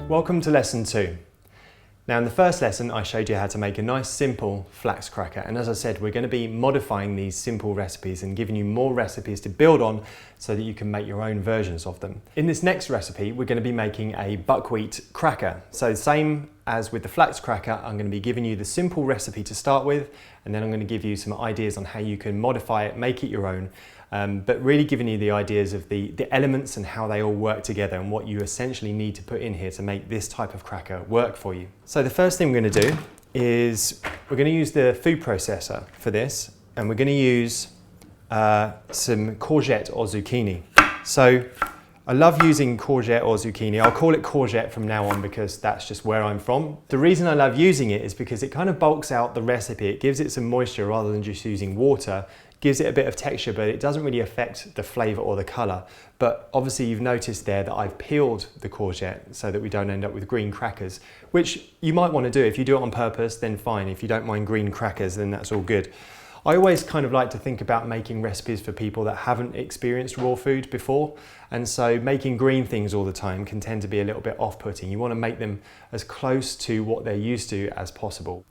Welcome to lesson 2. Now in the first lesson I showed you how to make a nice simple flax cracker, and as I said, we're going to be modifying these simple recipes and giving you more recipes to build on so that you can make your own versions of them. In this next recipe we're going to be making a buckwheat cracker. So same as with the flax cracker, I'm going to be giving you the simple recipe to start with, and then I'm going to give you some ideas on how you can modify it, make it your own. But really giving you the ideas of the elements and how they all work together and what you essentially need to put in here to make this type of cracker work for you. So the first thing we're going to do is we're going to use the food processor for this, and we're going to use some courgette or zucchini. So I love using courgette or zucchini. I'll call it courgette from now on because that's just where I'm from. The reason I love using it is because it kind of bulks out the recipe. It gives it some moisture rather than just using water. Gives it a bit of texture, but it doesn't really affect the flavour or the colour. But obviously you've noticed there that I've peeled the courgette so that we don't end up with green crackers, which you might want to do. If you do it on purpose, then fine. If you don't mind green crackers, then that's all good. I always kind of like to think about making recipes for people that haven't experienced raw food before, and so making green things all the time can tend to be a little bit off-putting. You want to make them as close to what they're used to as possible.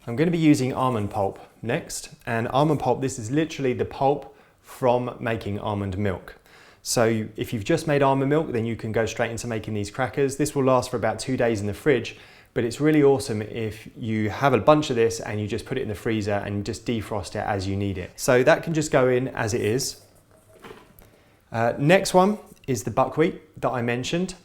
I'm going to be using almond pulp next, and almond pulp, this is literally the pulp from making almond milk. So if you've just made almond milk, then you can go straight into making these crackers. This will last for about 2 days in the fridge, but it's really awesome if you have a bunch of this and you just put it in the freezer and just defrost it as you need it. So that can just go in as it is. Next one is the buckwheat that I mentioned.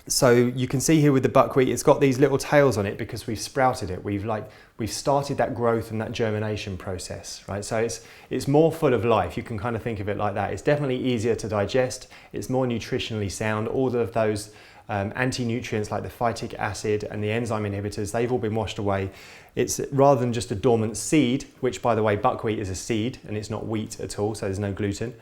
So you can see here with the buckwheat, it's got these little tails on it because we've sprouted it. We've started that growth and that germination process, right? So it's more full of life. You can kind of think of it like that. It's definitely easier to digest. It's more nutritionally sound. All of those anti-nutrients like the phytic acid and the enzyme inhibitors, they've all been washed away. It's rather than just a dormant seed, which by the way, buckwheat is a seed and it's not wheat at all, so there's no gluten.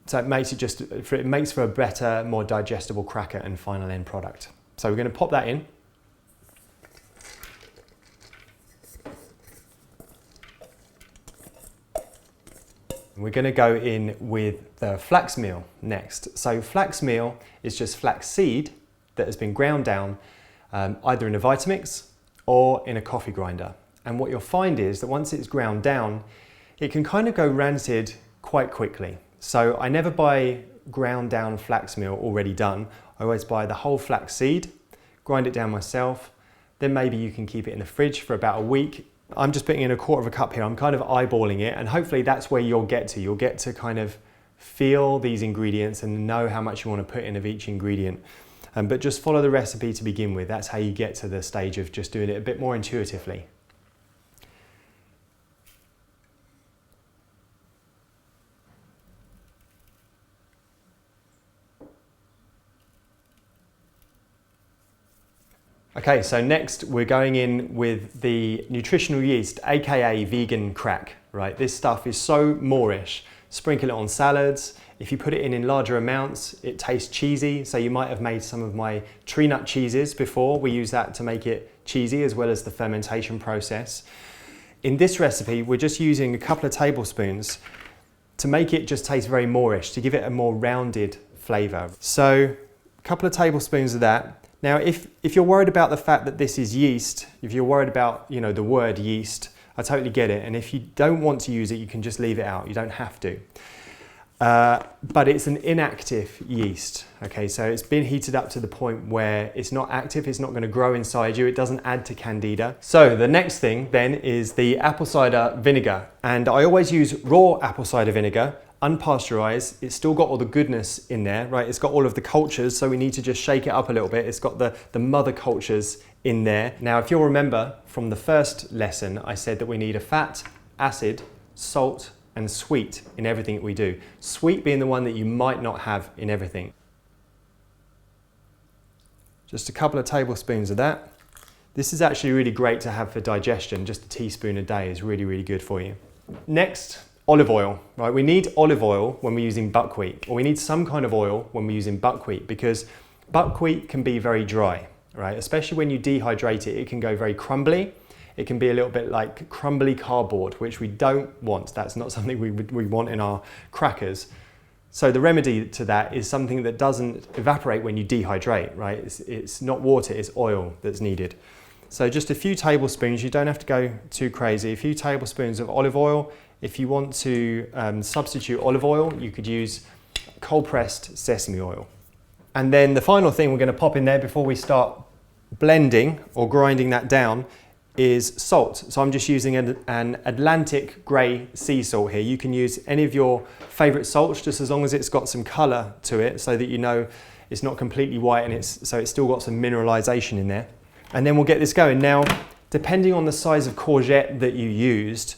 So it makes for a better, more digestible cracker and final end product. So we're going to pop that in. We're going to go in with the flax meal next. So flax meal is just flax seed that has been ground down either in a Vitamix or in a coffee grinder. And what you'll find is that once it's ground down, it can kind of go rancid quite quickly. So I never buy ground down flax meal already done. I always buy the whole flax seed, grind it down myself. Then maybe you can keep it in the fridge for about a week. I'm just putting in 1/4 cup here. I'm kind of eyeballing it, and hopefully that's where you'll get to. You'll get to kind of feel these ingredients and know how much you want to put in of each ingredient. But just follow the recipe to begin with. That's how you get to the stage of just doing it a bit more intuitively. Okay, so next we're going in with the nutritional yeast, aka vegan crack, right? This stuff is so moreish. Sprinkle it on salads. If you put it in larger amounts, it tastes cheesy. So you might have made some of my tree nut cheeses before. We use that to make it cheesy as well as the fermentation process. In this recipe, we're just using a couple of tablespoons to make it just taste very moreish, to give it a more rounded flavor. So a couple of tablespoons of that. Now, if you're worried about the fact that this is yeast, if you're worried about, the word yeast, I totally get it. And if you don't want to use it, you can just leave it out. You don't have to. But it's an inactive yeast. Okay, so it's been heated up to the point where it's not active. It's not going to grow inside you. It doesn't add to candida. So the next thing then is the apple cider vinegar. And I always use raw apple cider vinegar. Unpasteurized, it's still got all the goodness in there, right? It's got all of the cultures, so we need to just shake it up a little bit. It's got the mother cultures in there. Now, if you'll remember from the first lesson, I said that we need a fat, acid, salt, and sweet in everything that we do. Sweet being the one that you might not have in everything. Just a couple of tablespoons of that. This is actually really great to have for digestion. Just a teaspoon a day is really, really good for you. Next, olive oil, right? We need olive oil when we're using buckwheat, or we need some kind of oil when we're using buckwheat, because buckwheat can be very dry, right? Especially when you dehydrate it, it can go very crumbly. It can be a little bit like crumbly cardboard, which we don't want. That's not something we want in our crackers. So the remedy to that is something that doesn't evaporate when you dehydrate, right? It's not water, it's oil that's needed. So just a few tablespoons, you don't have to go too crazy, a few tablespoons of olive oil. If you want to substitute olive oil, you could use cold pressed sesame oil. And then the final thing we're going to pop in there before we start blending or grinding that down is salt. So I'm just using an Atlantic grey sea salt here. You can use any of your favourite salts, just as long as it's got some colour to it, so that you know it's not completely white and so it's still got some mineralisation in there. And then we'll get this going. Now, depending on the size of courgette that you used,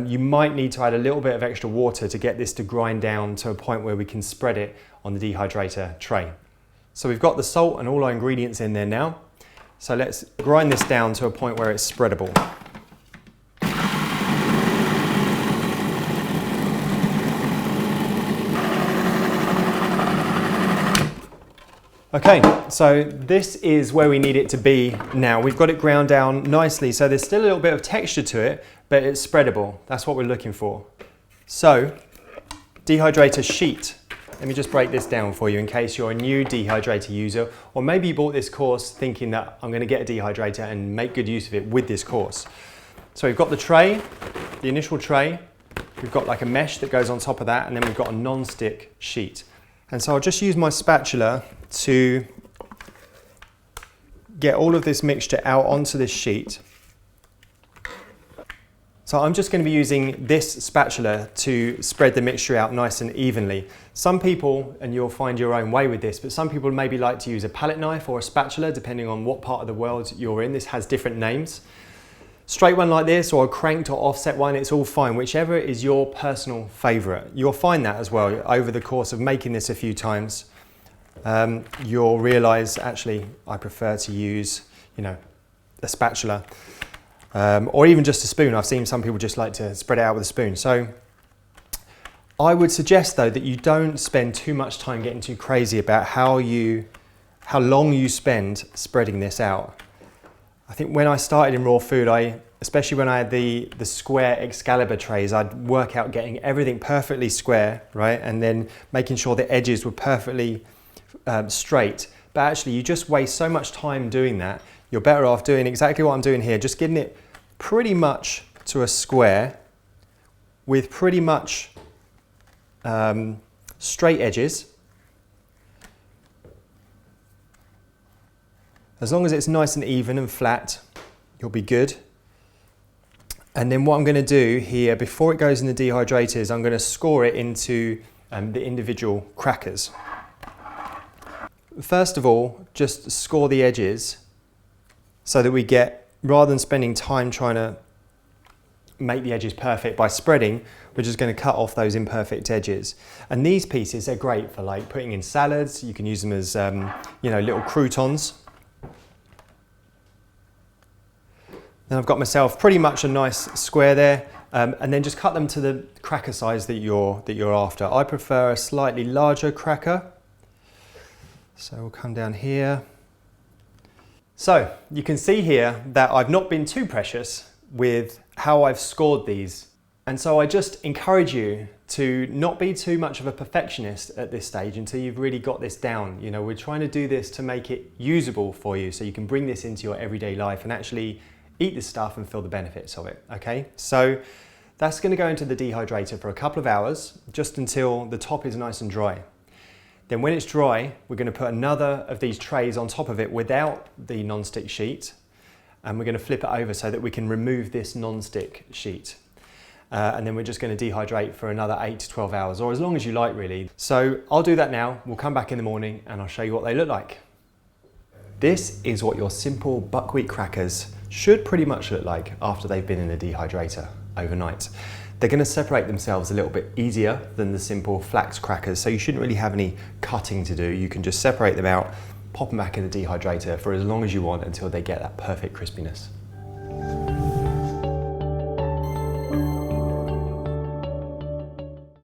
you might need to add a little bit of extra water to get this to grind down to a point where we can spread it on the dehydrator tray. So we've got the salt and all our ingredients in there now. So let's grind this down to a point where it's spreadable. Okay, so this is where we need it to be now. We've got it ground down nicely, so there's still a little bit of texture to it, but it's spreadable. That's what we're looking for. So, dehydrator sheet. Let me just break this down for you in case you're a new dehydrator user, or maybe you bought this course thinking that I'm going to get a dehydrator and make good use of it with this course. So we've got the tray, the initial tray, we've got like a mesh that goes on top of that, and then we've got a non-stick sheet. And so I'll just use my spatula to get all of this mixture out onto this sheet. So I'm just going to be using this spatula to spread the mixture out nice and evenly. Some people, and you'll find your own way with this, but some people maybe like to use a palette knife or a spatula depending on what part of the world you're in. This has different names. Straight one like this, or a cranked or offset one, it's all fine, whichever is your personal favourite. You'll find that as well over the course of making this a few times. You'll realise, actually, I prefer to use, a spatula. Or even just a spoon. I've seen some people just like to spread it out with a spoon. So I would suggest though that you don't spend too much time getting too crazy about how long you spend spreading this out. I think when I started in raw food, especially when I had the square Excalibur trays, I'd work out getting everything perfectly square, right? And then making sure the edges were perfectly straight. But actually you just waste so much time doing that. You're better off doing exactly what I'm doing here, just getting it pretty much to a square with pretty much straight edges. As long as it's nice and even and flat, you'll be good. And then what I'm going to do here, before it goes in the dehydrator, is I'm going to score it into the individual crackers. First of all, just score the edges so that we get, rather than spending time trying to make the edges perfect by spreading, we're just going to cut off those imperfect edges. And these pieces are great for like putting in salads. You can use them as little croutons. Then I've got myself pretty much a nice square there, and then just cut them to the cracker size that you're after. I prefer a slightly larger cracker. So we'll come down here. So you can see here that I've not been too precious with how I've scored these. And so I just encourage you to not be too much of a perfectionist at this stage until you've really got this down. We're trying to do this to make it usable for you so you can bring this into your everyday life and actually eat this stuff and feel the benefits of it, okay? So that's gonna go into the dehydrator for a couple of hours, just until the top is nice and dry. Then when it's dry, we're going to put another of these trays on top of it without the non-stick sheet, and we're going to flip it over so that we can remove this non-stick sheet. And then we're just going to dehydrate for another 8 to 12 hours, or as long as you like really. So I'll do that now, we'll come back in the morning and I'll show you what they look like. This is what your simple buckwheat crackers should pretty much look like after they've been in a dehydrator overnight. They're going to separate themselves a little bit easier than the simple flax crackers, so you shouldn't really have any cutting to do. You can just separate them out, pop them back in the dehydrator for as long as you want until they get that perfect crispiness.